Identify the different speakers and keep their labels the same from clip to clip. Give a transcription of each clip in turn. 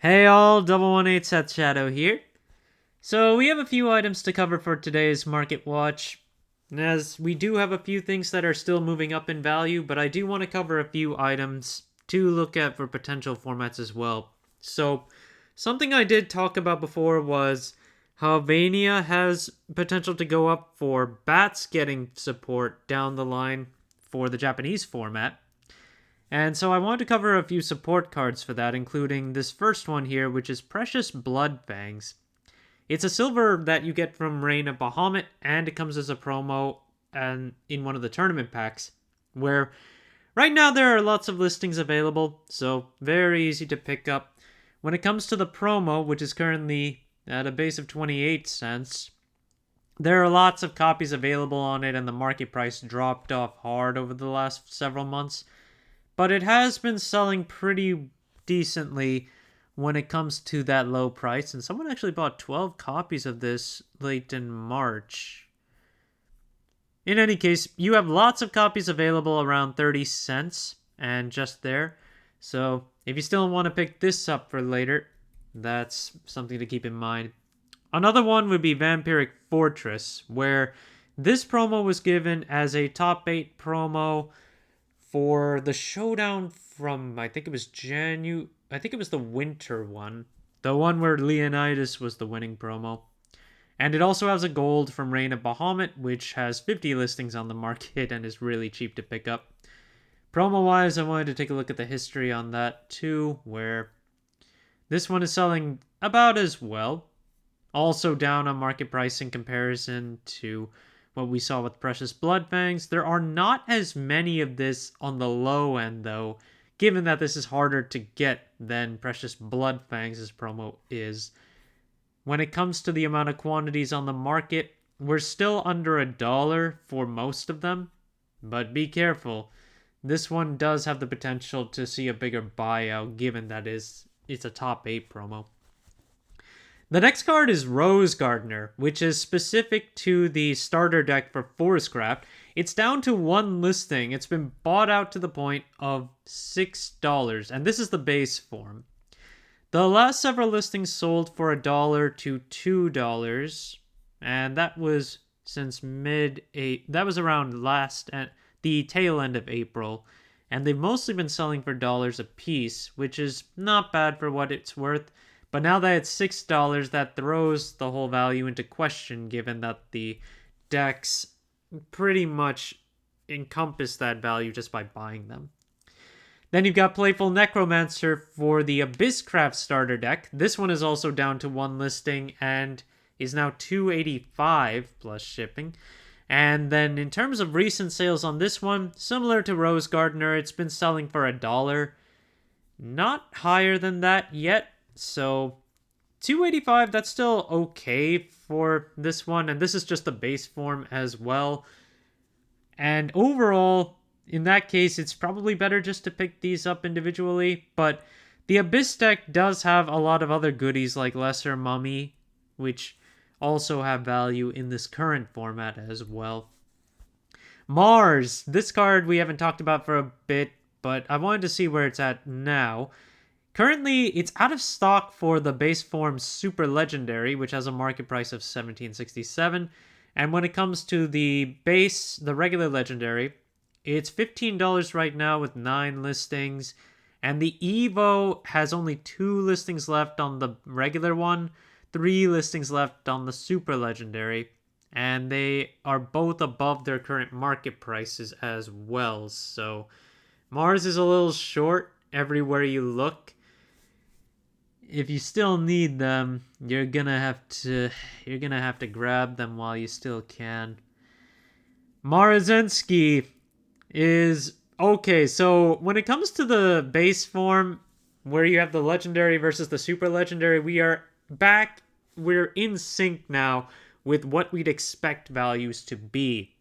Speaker 1: Hey all, 118 Seth Shadow here. So we have a few items to cover for today's Market Watch, as we do have a few things that are still moving up in value, but I do want to cover a few items to look at for potential formats as well. So something I did talk about before was how Vania has potential to go up for bats getting support down the line for the Japanese format. And so I wanted to cover a few support cards for that, including this first one here, which is Precious Blood Fangs. It's a silver that you get from Reign of Bahamut, and it comes as a promo and in one of the tournament packs, where right now there are lots of listings available, so very easy to pick up. When it comes to the promo, which is currently at a base of 28 cents, there are lots of copies available on it, and the market price dropped off hard over the last several months. But it has been selling pretty decently when it comes to that low price. And someone actually bought 12 copies of this late in March. In any case, you have lots of copies available around 30 cents and just there. So if you still want to pick this up for later, that's something to keep in mind. Another one would be Vampiric Fortress, where this promo was given as a top 8 promo for the showdown from, I think it was I think it was the winter one, the one where Leonidas was the winning promo. And it also has a gold from Reign of Bahamut, which has 50 listings on the market and is really cheap to pick up. Promo wise, I wanted to take a look at the history on that too, where this one is selling about as well. Also down on market price in comparison to what we saw with Precious Bloodfangs. There are not as many of this on the low end though, given that this is harder to get than Precious Bloodfangs' promo is. When it comes to the amount of quantities on the market, we're still under $1 for most of them, but be careful. This one does have the potential to see a bigger buyout given that it's a top 8 promo. The next card is Rose Gardener, which is specific to the starter deck for Forestcraft. It's down to one listing. It's been bought out to the point of $6, and this is the base form. The last several listings sold for $1 to $2, and that was since that was around the tail end of April, and they've mostly been selling for dollars a piece, which is not bad for what it's worth. But now that it's $6, that throws the whole value into question, given that the decks pretty much encompass that value just by buying them. Then you've got Playful Necromancer for the Abysscraft starter deck. This one is also down to one listing and is now $2.85 plus shipping. And then in terms of recent sales on this one, similar to Rose Gardener, it's been selling for $1. Not higher than that yet. So 285, that's still okay for this one, and this is just the base form as well. And overall, in that case, it's probably better just to pick these up individually, but the Abyss deck does have a lot of other goodies like Lesser Mummy, which also have value in this current format as well. Mars, this card we haven't talked about for a bit, but I wanted to see where it's at now. Currently, it's out of stock for the base form Super Legendary, which has a market price of $17.67. And when it comes to the regular Legendary, it's $15 right now with 9 listings. And the Evo has only 2 listings left on the regular one, 3 listings left on the Super Legendary. And they are both above their current market prices as well. So Mars is a little short everywhere you look. If you still need them, you're gonna have to grab them while you still can. Marazenski is okay. So when it comes to the base form, where you have the legendary versus the super legendary, we're in sync now with what we'd expect values to be.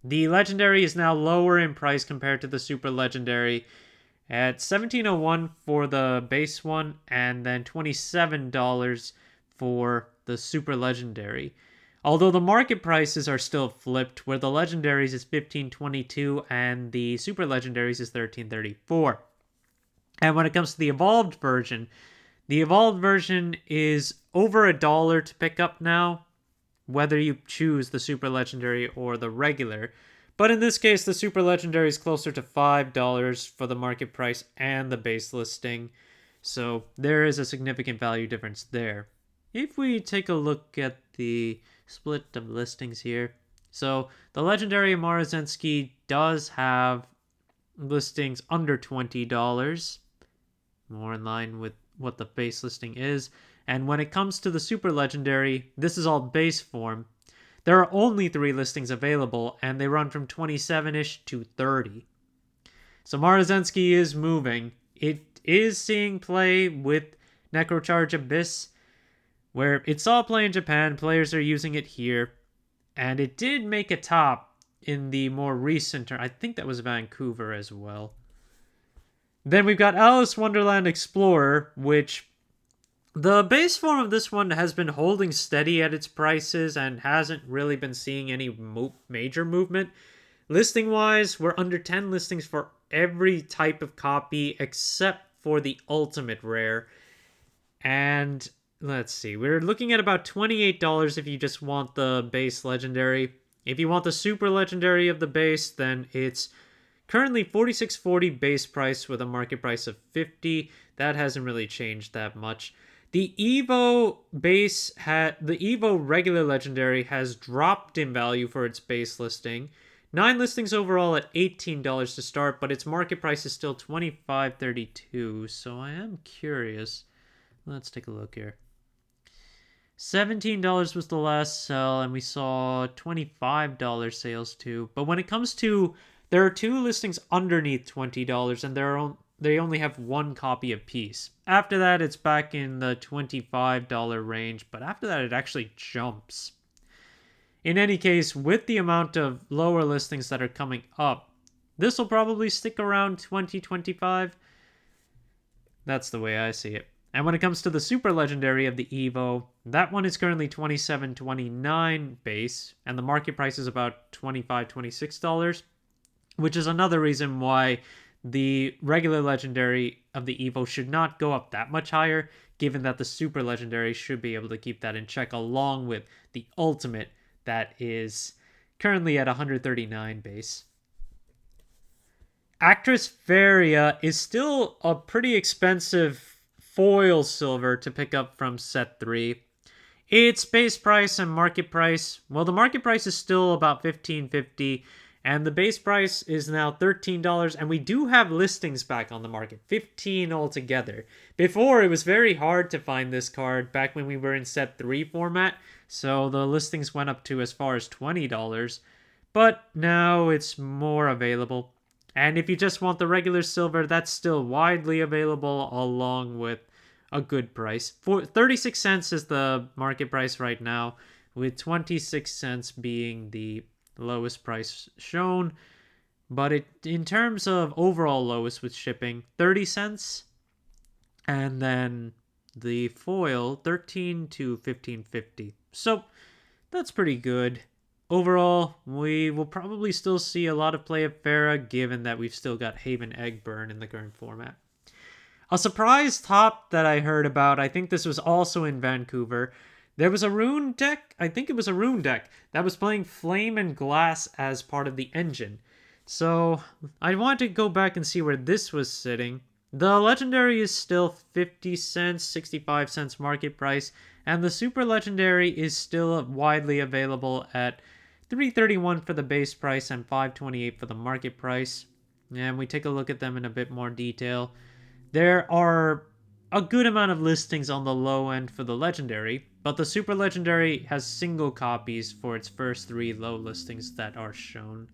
Speaker 1: The legendary is now lower in price compared to the super legendary, at $17.01 for the base one, and then $27 for the super legendary. Although the market prices are still flipped, where the legendaries is $15.22 and the super legendaries is $13.34. And when it comes to the evolved version, The evolved version is over $1 to pick up now, whether you choose the super legendary or the regular. But in this case, the super legendary is closer to $5 for the market price and the base listing. So there is a significant value difference there. If we take a look at the split of listings here, so the legendary Marazensky does have listings under $20, more in line with what the base listing is. And when it comes to the super legendary, this is all base form. There are only 3 listings available, and they run from 27-ish to 30. So Marazensky is moving. It is seeing play with Necrocharge Abyss, where it saw play in Japan, players are using it here, and it did make a top in the more recent turn. I think that was Vancouver as well. Then we've got Alice Wonderland Explorer, which the base form of this one has been holding steady at its prices and hasn't really been seeing any major movement. Listing wise, we're under 10 listings for every type of copy except for the ultimate rare. And let's see, we're looking at about $28 if you just want the base legendary. If you want the super legendary of the base, then it's currently $46.40 base price with a market price of $50. That hasn't really changed that much. The Evo regular legendary has dropped in value for its base listing. 9 listings overall at $18 to start, but its market price is still $25.32. So I am curious. Let's take a look here. $17 was the last sell, and we saw $25 sales too. But when it comes to, there are 2 listings underneath $20, and they only have 1 copy apiece. After that, it's back in the $25 range, but after that, it actually jumps. In any case, with the amount of lower listings that are coming up, this will probably stick around $20-25. That's the way I see it. And when it comes to the super legendary of the Evo, that one is currently $27.29 base, and the market price is about $25-26, which is another reason why the regular legendary of the Evo should not go up that much higher, given that the super legendary should be able to keep that in check along with the ultimate that is currently at 139 base. Actress Faia is still a pretty expensive foil silver to pick up from set 3. Its base price and market price, well, the market price is still about $15.50, and the base price is now $13, and we do have listings back on the market, 15 altogether. Before, it was very hard to find this card back when we were in set 3 format, so the listings went up to as far as $20, but now it's more available. And if you just want the regular silver, that's still widely available along with a good price. 36 cents is the market price right now, with 26 cents being the lowest price shown. But in terms of overall lowest with shipping, 30 cents. And then the foil, 13 to 15.50. So that's pretty good. Overall, we will probably still see a lot of play of Farah, given that we've still got Haven Eggburn in the current format. A surprise top that I heard about, I think this was also in Vancouver. There was a rune deck, I think it was a rune deck, that was playing Flame and Glass as part of the engine. So I wanted to go back and see where this was sitting. The legendary is still 50 cents, 65 cents market price, and the super legendary is still widely available at $3.31 for the base price and $5.28 for the market price. And we take a look at them in a bit more detail. There are a good amount of listings on the low end for the legendary, but the super legendary has single copies for its first 3 low listings that are shown.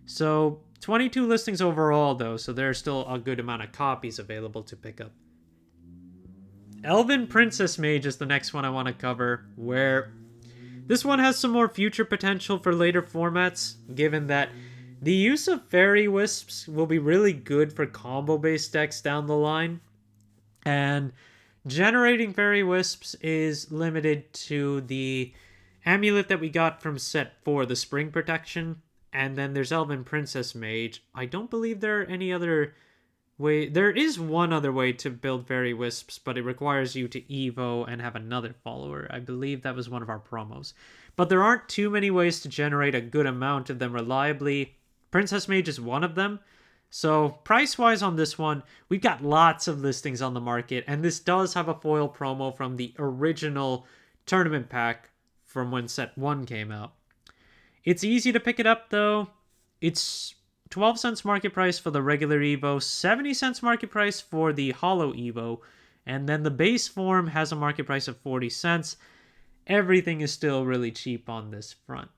Speaker 1: So 22 listings overall though, so there's still a good amount of copies available to pick up. Elvin Princess Mage is the next one I want to cover, where this one has some more future potential for later formats, given that the use of Fairy Wisps will be really good for combo-based decks down the line. And generating Fairy Wisps is limited to the amulet that we got from set 4, the Spring Protection. And then there's Elvin Princess Mage. I don't believe there are any other way. There is one other way to build fairy wisps, but it requires you to evo and have another follower. I believe that was one of our promos. But there aren't too many ways to generate a good amount of them reliably. Princess Mage is one of them. So price-wise on this one, we've got lots of listings on the market, and this does have a foil promo from the original tournament pack from when set 1 came out. It's easy to pick it up though. It's 12 cents market price for the regular Evo, 70 cents market price for the Holo Evo, and then the base form has a market price of 40 cents. Everything is still really cheap on this front.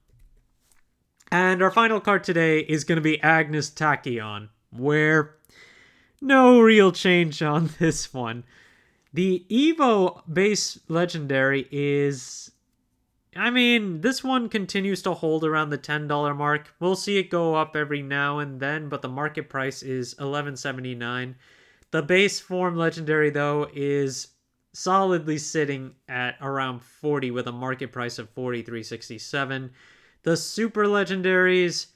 Speaker 1: And our final card today is going to be Agnes Tachon, where no real change on this one. The Evo base legendary is... I mean, this one continues to hold around the $10 mark. We'll see it go up every now and then, but the market price is $11.79. The base form legendary, though, is solidly sitting at around 40 with a market price of $43.67. The super legendaries,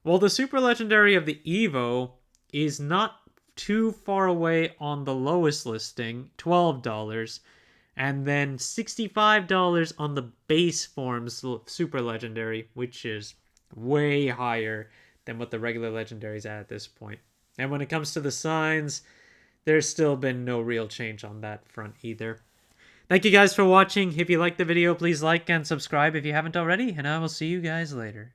Speaker 1: well, the super legendary of the Evo is not too far away on the lowest listing, $12. And then $65 on the base forms super legendary, which is way higher than what the regular legendary is at this point. And when it comes to the signs, there's still been no real change on that front either. Thank you guys for watching. If you liked the video, please like and subscribe if you haven't already, and I will see you guys later.